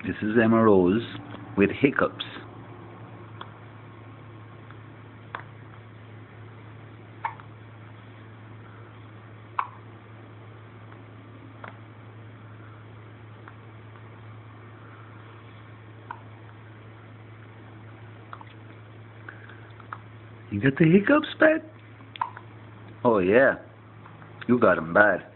This is Emma Rose with hiccups. You got the hiccups, pet? Oh yeah, you got 'em bad.